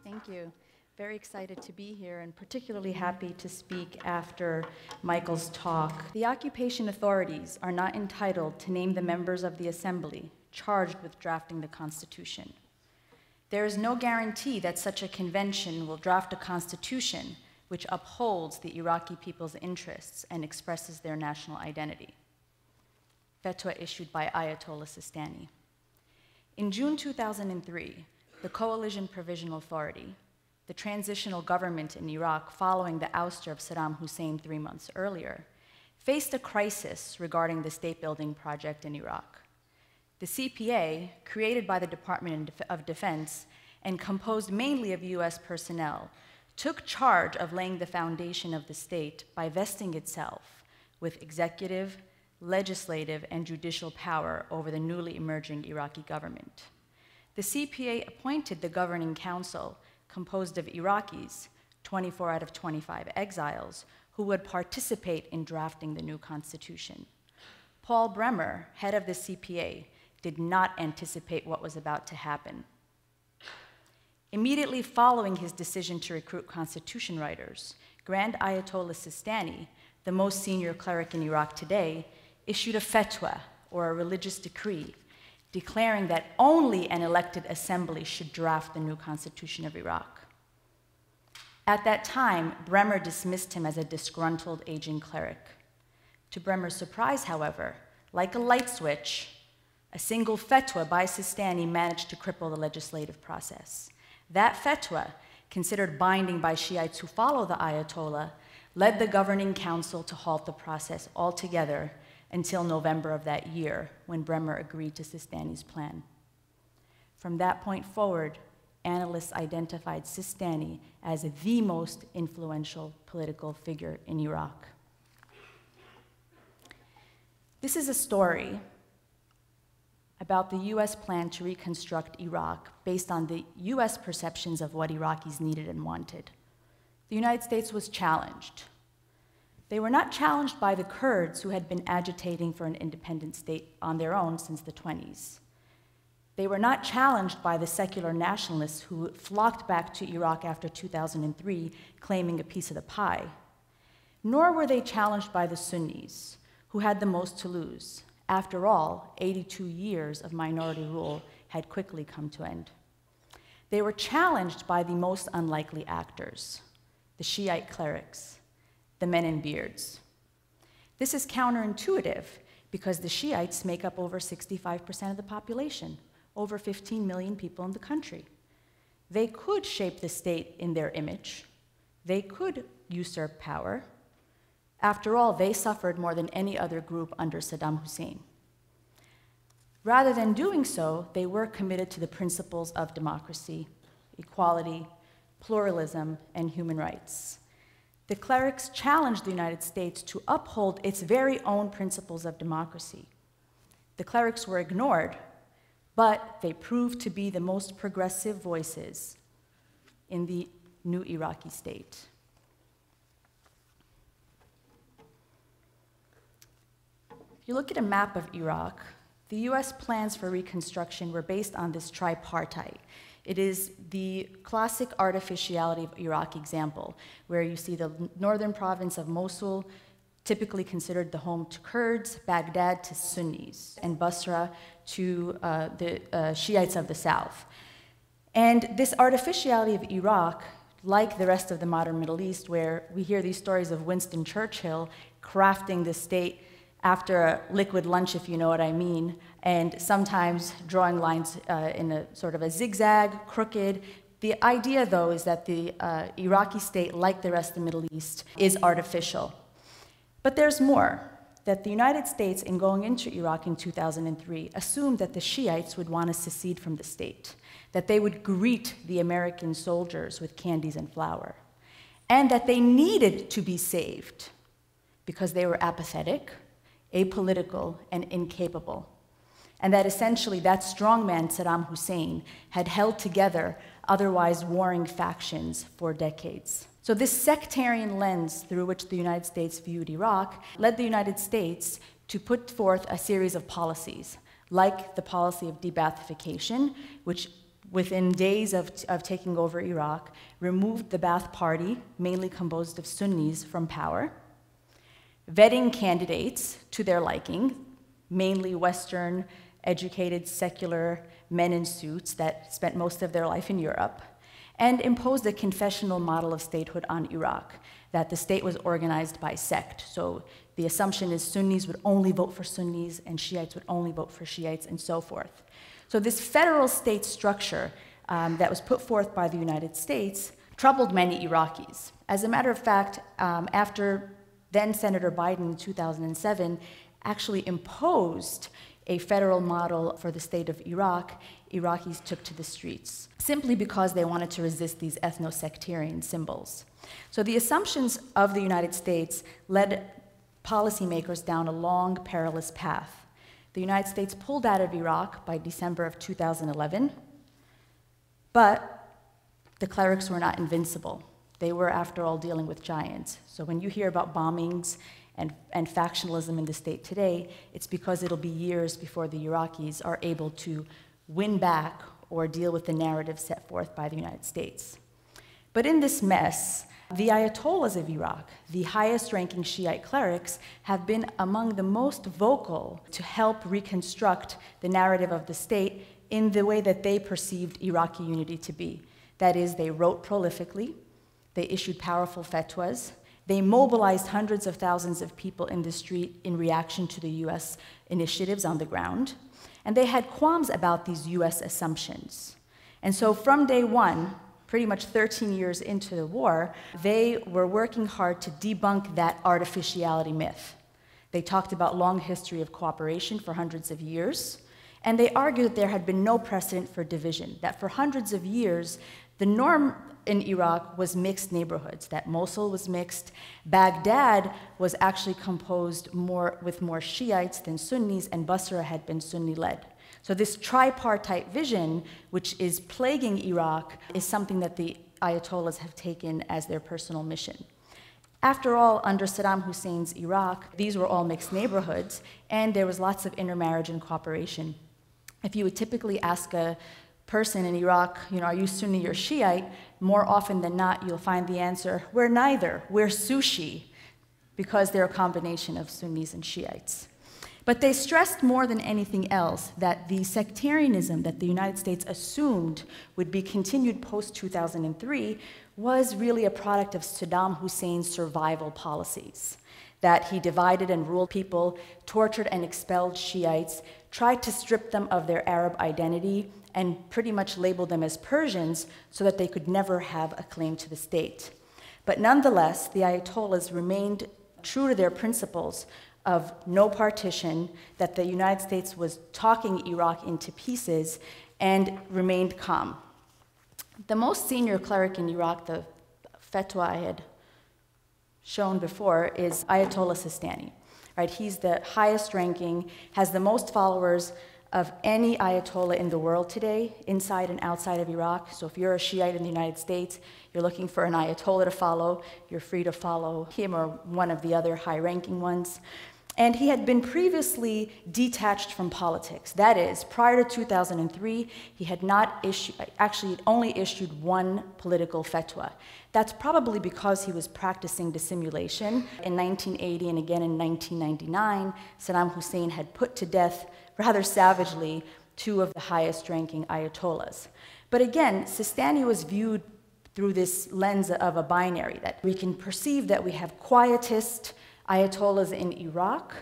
Thank you. Very excited to be here and particularly happy to speak after Michael's talk. The occupation authorities are not entitled to name the members of the assembly charged with drafting the Constitution. There is no guarantee that such a convention will draft a constitution which upholds the Iraqi people's interests and expresses their national identity. Fatwa issued by Ayatollah Sistani. In June 2003, the Coalition Provisional Authority, the transitional government in Iraq following the ouster of Saddam Hussein 3 months earlier, faced a crisis regarding the state-building project in Iraq. The CPA, created by the Department of Defense and composed mainly of US personnel, took charge of laying the foundation of the state by vesting itself with executive, legislative, and judicial power over the newly emerging Iraqi government. The CPA appointed the governing council composed of Iraqis, 24 out of 25 exiles, who would participate in drafting the new constitution. Paul Bremer, head of the CPA, did not anticipate what was about to happen. Immediately following his decision to recruit constitution writers, Grand Ayatollah Sistani, the most senior cleric in Iraq today, issued a fatwa, or a religious decree, declaring that only an elected assembly should draft the new constitution of Iraq. At that time, Bremer dismissed him as a disgruntled aging cleric. To Bremer's surprise, however, like a light switch, a single fatwa by Sistani managed to cripple the legislative process. That fatwa, considered binding by Shiites who follow the Ayatollah, led the governing council to halt the process altogether until November of that year, when Bremer agreed to Sistani's plan. From that point forward, analysts identified Sistani as the most influential political figure in Iraq. This is a story about the US plan to reconstruct Iraq based on the US perceptions of what Iraqis needed and wanted. The United States was challenged. They were not challenged by the Kurds, who had been agitating for an independent state on their own since the 20s. They were not challenged by the secular nationalists who flocked back to Iraq after 2003, claiming a piece of the pie. Nor were they challenged by the Sunnis, who had the most to lose. After all, 82 years of minority rule had quickly come to an end. They were challenged by the most unlikely actors, the Shiite clerics, the men in beards. This is counterintuitive because the Shiites make up over 65% of the population, over 15 million people in the country. They could shape the state in their image. They could usurp power. After all, they suffered more than any other group under Saddam Hussein. Rather than doing so, they were committed to the principles of democracy, equality, pluralism, and human rights. The clerics challenged the United States to uphold its very own principles of democracy. The clerics were ignored, but they proved to be the most progressive voices in the new Iraqi state. If you look at a map of Iraq, the US plans for reconstruction were based on this tripartite. It is the classic artificiality of Iraq example, where you see the northern province of Mosul, typically considered the home to Kurds, Baghdad to Sunnis, and Basra to the Shiites of the south. And this artificiality of Iraq, like the rest of the modern Middle East, where we hear these stories of Winston Churchill crafting the state after a liquid lunch, if you know what I mean, and sometimes drawing lines in a sort of a zigzag, crooked. The idea, though, is that the Iraqi state, like the rest of the Middle East, is artificial. But there's more, that the United States, in going into Iraq in 2003, assumed that the Shiites would want to secede from the state, that they would greet the American soldiers with candies and flour, and that they needed to be saved because they were apathetic, apolitical, and incapable, and that essentially that strongman Saddam Hussein had held together otherwise warring factions for decades. So this sectarian lens through which the United States viewed Iraq led the United States to put forth a series of policies, like the policy of de-Baathification, which within days of taking over Iraq, removed the Ba'ath Party, mainly composed of Sunnis, from power, vetting candidates to their liking, mainly Western, educated, secular men in suits that spent most of their life in Europe, and imposed a confessional model of statehood on Iraq, that the state was organized by sect. So the assumption is Sunnis would only vote for Sunnis and Shiites would only vote for Shiites and so forth. So this federal state structure that was put forth by the United States troubled many Iraqis. As a matter of fact, after then Senator Biden in 2007 actually imposed a federal model for the state of Iraq, Iraqis took to the streets, simply because they wanted to resist these ethno-sectarian symbols. So the assumptions of the United States led policymakers down a long, perilous path. The United States pulled out of Iraq by December of 2011, but the clerics were not invincible. They were, after all, dealing with giants. So when you hear about bombings and factionalism in the state today, it's because it'll be years before the Iraqis are able to win back or deal with the narrative set forth by the United States. But in this mess, the Ayatollahs of Iraq, the highest-ranking Shiite clerics, have been among the most vocal to help reconstruct the narrative of the state in the way that they perceived Iraqi unity to be. That is, they wrote prolifically, they issued powerful fatwas, they mobilized hundreds of thousands of people in the street in reaction to the US initiatives on the ground, and they had qualms about these US assumptions. And so from day one, pretty much 13 years into the war, they were working hard to debunk that artificiality myth. They talked about long history of cooperation for hundreds of years, and they argued that there had been no precedent for division, that for hundreds of years, the norm in Iraq was mixed neighborhoods, that Mosul was mixed. Baghdad was actually composed with more Shiites than Sunnis, and Basra had been Sunni-led. So this tripartite vision, which is plaguing Iraq, is something that the Ayatollahs have taken as their personal mission. After all, under Saddam Hussein's Iraq, these were all mixed neighborhoods, and there was lots of intermarriage and cooperation. If you would typically ask a person in Iraq, are you Sunni or Shiite, more often than not, you'll find the answer, we're neither, we're sushi, because they're a combination of Sunnis and Shiites. But they stressed more than anything else that the sectarianism that the United States assumed would be continued post-2003 was really a product of Saddam Hussein's survival policies, that he divided and ruled people, tortured and expelled Shiites, tried to strip them of their Arab identity, and pretty much labeled them as Persians so that they could never have a claim to the state. But nonetheless, the Ayatollahs remained true to their principles of no partition, that the United States was talking Iraq into pieces, and remained calm. The most senior cleric in Iraq, the fatwa I had shown before, is Ayatollah Sistani. Right? He's the highest ranking, has the most followers of any Ayatollah in the world today, inside and outside of Iraq. So if you're a Shiite in the United States, you're looking for an Ayatollah to follow, you're free to follow him or one of the other high-ranking ones. And he had been previously detached from politics. That is, prior to 2003, he had not issued, actually only issued one political fatwa. That's probably because he was practicing dissimulation. In 1980 and again in 1999, Saddam Hussein had put to death, rather savagely, two of the highest-ranking Ayatollahs. But again, Sistani was viewed through this lens of a binary, that we can perceive that we have quietist Ayatollahs in Iraq,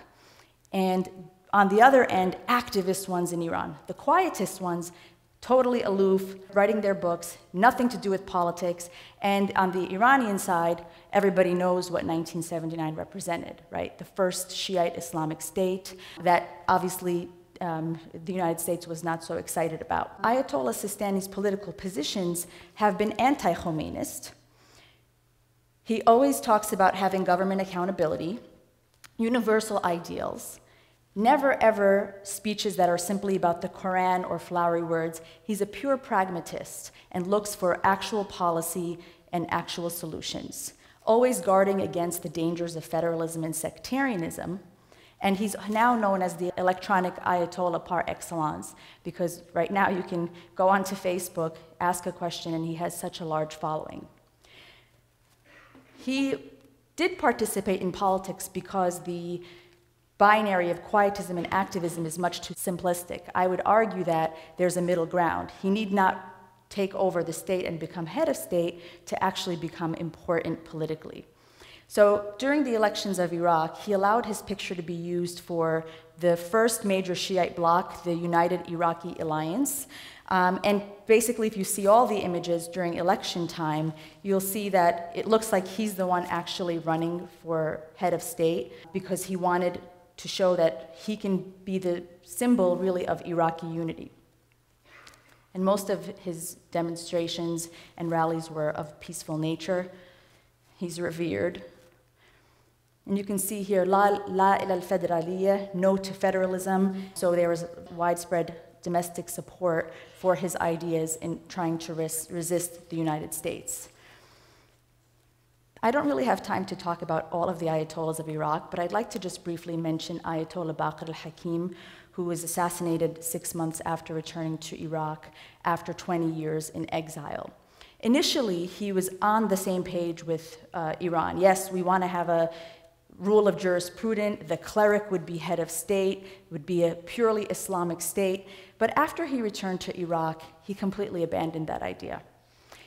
and on the other end, activist ones in Iran. The quietist ones, totally aloof, writing their books, nothing to do with politics, and on the Iranian side, everybody knows what 1979 represented, right? The first Shiite Islamic state that obviously the United States was not so excited about. Ayatollah Sistani's political positions have been anti-Khomeinist. He always talks about having government accountability, universal ideals, never ever speeches that are simply about the Quran or flowery words. He's a pure pragmatist and looks for actual policy and actual solutions, always guarding against the dangers of federalism and sectarianism. And he's now known as the electronic Ayatollah par excellence, because right now you can go onto Facebook, ask a question, and he has such a large following. He did participate in politics because the binary of quietism and activism is much too simplistic. I would argue that there's a middle ground. He need not take over the state and become head of state to actually become important politically. So during the elections of Iraq, he allowed his picture to be used for the first major Shiite bloc, the United Iraqi Alliance. And basically, if you see all the images during election time, you'll see that it looks like he's the one actually running for head of state because he wanted to show that he can be the symbol, really, of Iraqi unity. And most of his demonstrations and rallies were of peaceful nature. He's revered. And you can see here, La ila al-federaliyya, no to federalism. So there was widespread domestic support for his ideas in trying to resist the United States. I don't really have time to talk about all of the Ayatollahs of Iraq, but I'd like to just briefly mention Ayatollah Baqir al-Hakim, who was assassinated 6 months after returning to Iraq after 20 years in exile. Initially, he was on the same page with Iran. Yes, we want to have a rule of jurisprudence, the cleric would be head of state, would be a purely Islamic state. But after he returned to Iraq, he completely abandoned that idea.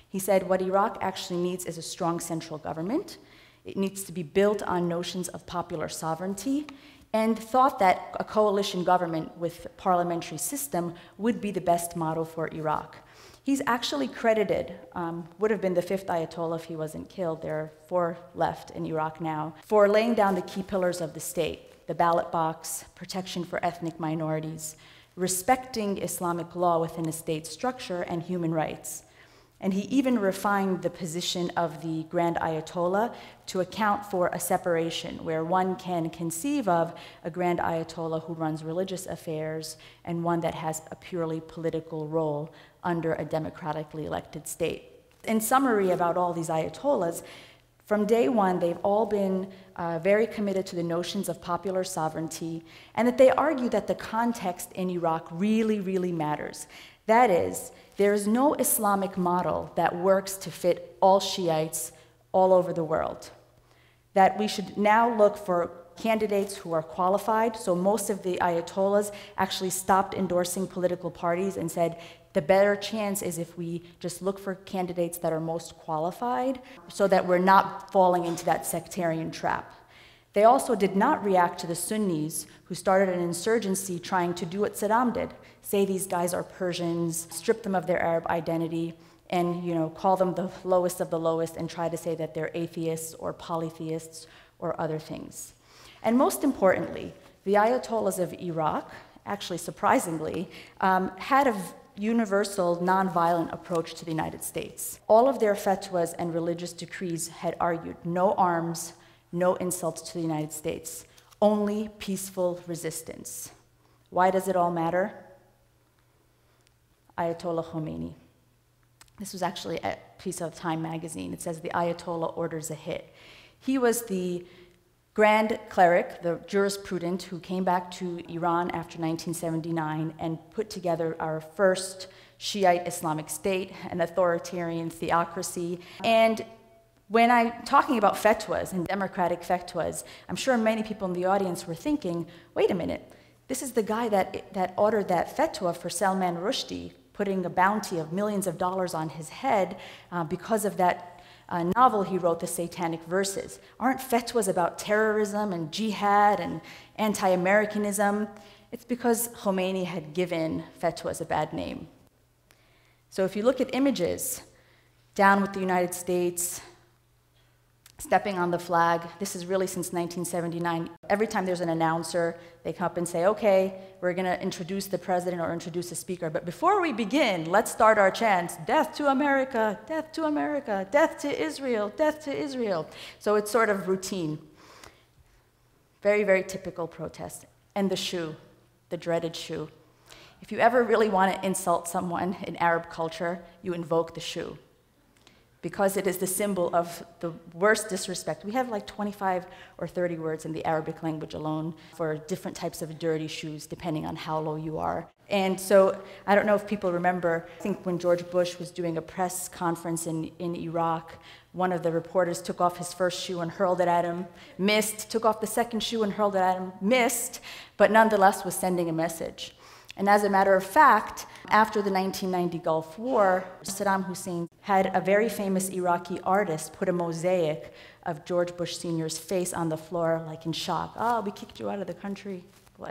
He said what Iraq actually needs is a strong central government. It needs to be built on notions of popular sovereignty, and thought that a coalition government with parliamentary system would be the best model for Iraq. He's actually credited, would have been the 5th Ayatollah if he wasn't killed, there are 4 left in Iraq now, for laying down the key pillars of the state: the ballot box, protection for ethnic minorities, respecting Islamic law within a state structure, and human rights. And he even refined the position of the Grand Ayatollah to account for a separation where one can conceive of a Grand Ayatollah who runs religious affairs and one that has a purely political role under a democratically elected state. In summary about all these Ayatollahs, from day one, they've all been very committed to the notions of popular sovereignty, and that they argue that the context in Iraq really, really matters. That is, there is no Islamic model that works to fit all Shiites all over the world. That we should now look for candidates who are qualified. So most of the Ayatollahs actually stopped endorsing political parties and said, the better chance is if we just look for candidates that are most qualified so that we're not falling into that sectarian trap. They also did not react to the Sunnis who started an insurgency trying to do what Saddam did, say these guys are Persians, strip them of their Arab identity, and call them the lowest of the lowest and try to say that they're atheists or polytheists or other things. And most importantly, the Ayatollahs of Iraq, actually surprisingly, had a universal nonviolent approach to the United States. All of their fatwas and religious decrees had argued no arms, no insults to the United States, only peaceful resistance. Why does it all matter? Ayatollah Khomeini. This was actually a piece of Time magazine. It says the Ayatollah orders a hit. He was the grand cleric, the jurisprudent, who came back to Iran after 1979 and put together our first Shiite Islamic state, an authoritarian theocracy. And when I'm talking about fatwas and democratic fatwas, I'm sure many people in the audience were thinking, wait a minute, this is the guy that ordered that fatwa for Salman Rushdie, putting a bounty of millions of dollars on his head because of that novel he wrote, The Satanic Verses. Aren't fatwas about terrorism and jihad and anti-Americanism? It's because Khomeini had given fatwas a bad name. So if you look at images, down with the United States, stepping on the flag, this is really since 1979. Every time there's an announcer, they come up and say, okay, we're going to introduce the president or introduce a speaker, but before we begin, let's start our chants, death to America, death to America, death to Israel, death to Israel. So it's sort of routine. Very, very typical protest. And the shoe, the dreaded shoe. If you ever really want to insult someone in Arab culture, you invoke the shoe. because it is the symbol of the worst disrespect. We have like 25 or 30 words in the Arabic language alone for different types of dirty shoes, depending on how low you are. And so I don't know if people remember, I think when George Bush was doing a press conference in Iraq, one of the reporters took off his first shoe and hurled it at him, missed, took off the second shoe and hurled it at him, missed, but nonetheless was sending a message. And as a matter of fact, after the 1990 Gulf War, Saddam Hussein had a very famous Iraqi artist put a mosaic of George Bush Sr.'s face on the floor, like in shock. Oh, we kicked you out of the country,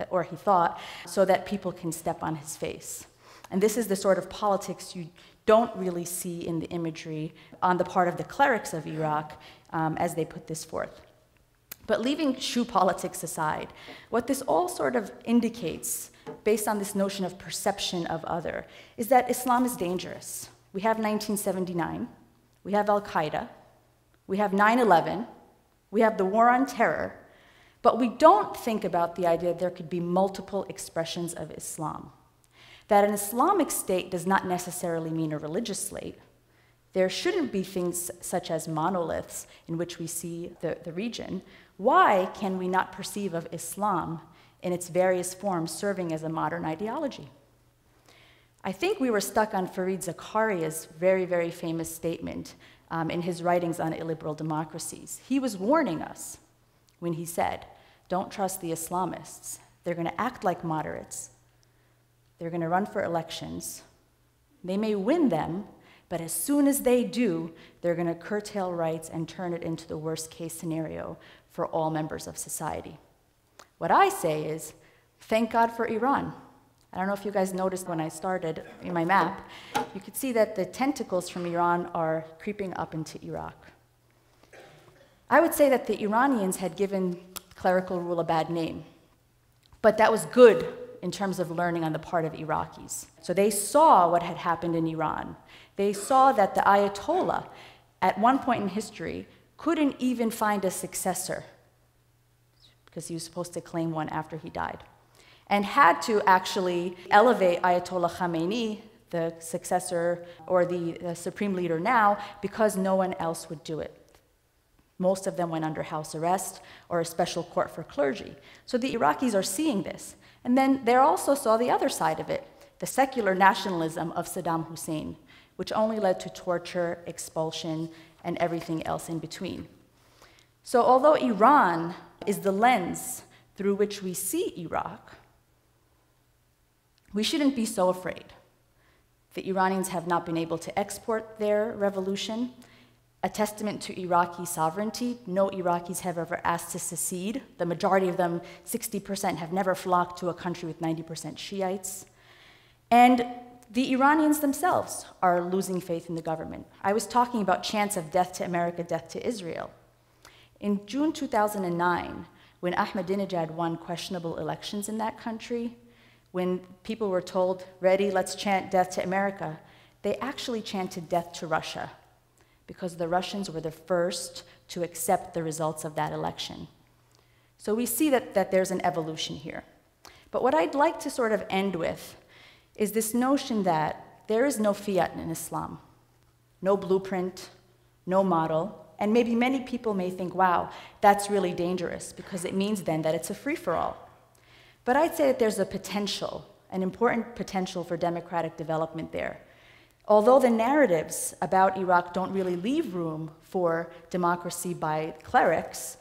or he thought, so that people can step on his face. And this is the sort of politics you don't really see in the imagery on the part of the clerics of Iraq as they put this forth. But leaving shoe politics aside, what this all sort of indicates, based on this notion of perception of other, is that Islam is dangerous. We have 1979, we have Al-Qaeda, we have 9/11, we have the war on terror, but we don't think about the idea that there could be multiple expressions of Islam. That an Islamic state does not necessarily mean a religious state. There shouldn't be things such as monoliths in which we see the region. Why can we not perceive of Islam in its various forms serving as a modern ideology? I think we were stuck on Fareed Zakaria's very, very famous statement in his writings on illiberal democracies. He was warning us when he said, don't trust the Islamists. They're going to act like moderates. They're going to run for elections. They may win them, but as soon as they do, they're going to curtail rights and turn it into the worst case scenario for all members of society. What I say is, thank God for Iran. I don't know if you guys noticed when I started in my map, you could see that the tentacles from Iran are creeping up into Iraq. I would say that the Iranians had given clerical rule a bad name, but that was good in terms of learning on the part of Iraqis. So they saw what had happened in Iran. They saw that the Ayatollah, at one point in history, couldn't even find a successor, because he was supposed to claim one after he died, and had to actually elevate Ayatollah Khomeini, the successor or the supreme leader now, because no one else would do it. Most of them went under house arrest or a special court for clergy. So the Iraqis are seeing this. And then they also saw the other side of it, the secular nationalism of Saddam Hussein, which only led to torture, expulsion, and everything else in between. So although Iran is the lens through which we see Iraq, we shouldn't be so afraid. The Iranians have not been able to export their revolution, a testament to Iraqi sovereignty. No Iraqis have ever asked to secede. The majority of them, 60%, have never flocked to a country with 90% Shiites. And the Iranians themselves are losing faith in the government. I was talking about chants of death to America, death to Israel. In June 2009, when Ahmadinejad won questionable elections in that country, when people were told, ready, let's chant death to America, they actually chanted death to Russia, because the Russians were the first to accept the results of that election. So we see that there's an evolution here. But what I'd like to sort of end with is this notion that there is no fiat in Islam, no blueprint, no model, and maybe many people may think, wow, that's really dangerous, because it means then that it's a free-for-all. But I'd say that there's a potential, an important potential for democratic development there. Although the narratives about Iraq don't really leave room for democracy by clerics,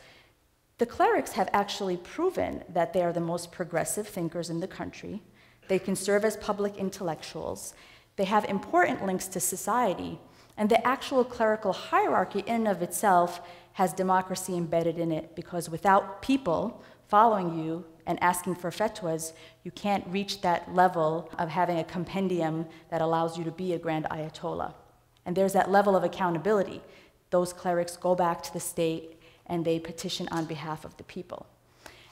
the clerics have actually proven that they are the most progressive thinkers in the country. They can serve as public intellectuals. They have important links to society. And the actual clerical hierarchy in and of itself has democracy embedded in it, because without people following you and asking for fatwas, you can't reach that level of having a compendium that allows you to be a grand Ayatollah. And there's that level of accountability. Those clerics go back to the state and they petition on behalf of the people.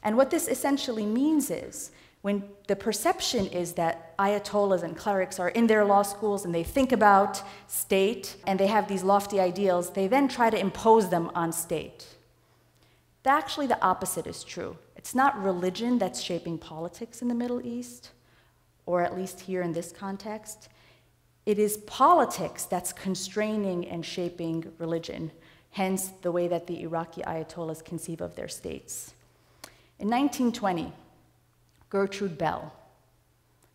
And what this essentially means is, when the perception is that Ayatollahs and clerics are in their law schools and they think about state and they have these lofty ideals, they then try to impose them on state. Actually, the opposite is true. It's not religion that's shaping politics in the Middle East, or at least here in this context. It is politics that's constraining and shaping religion, hence the way that the Iraqi Ayatollahs conceive of their states. In 1920, Gertrude Bell,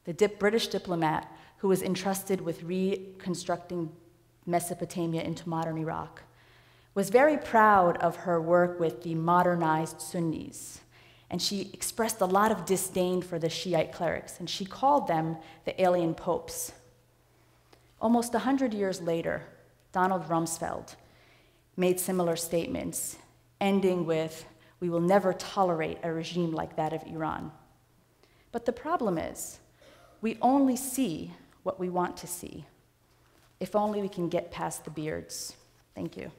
the British diplomat who was entrusted with reconstructing Mesopotamia into modern Iraq, was very proud of her work with the modernized Sunnis, and she expressed a lot of disdain for the Shiite clerics, and she called them the alien popes. Almost 100 years later, Donald Rumsfeld made similar statements, ending with, "We will never tolerate a regime like that of Iran." But the problem is, we only see what we want to see. If only we can get past the beards. Thank you.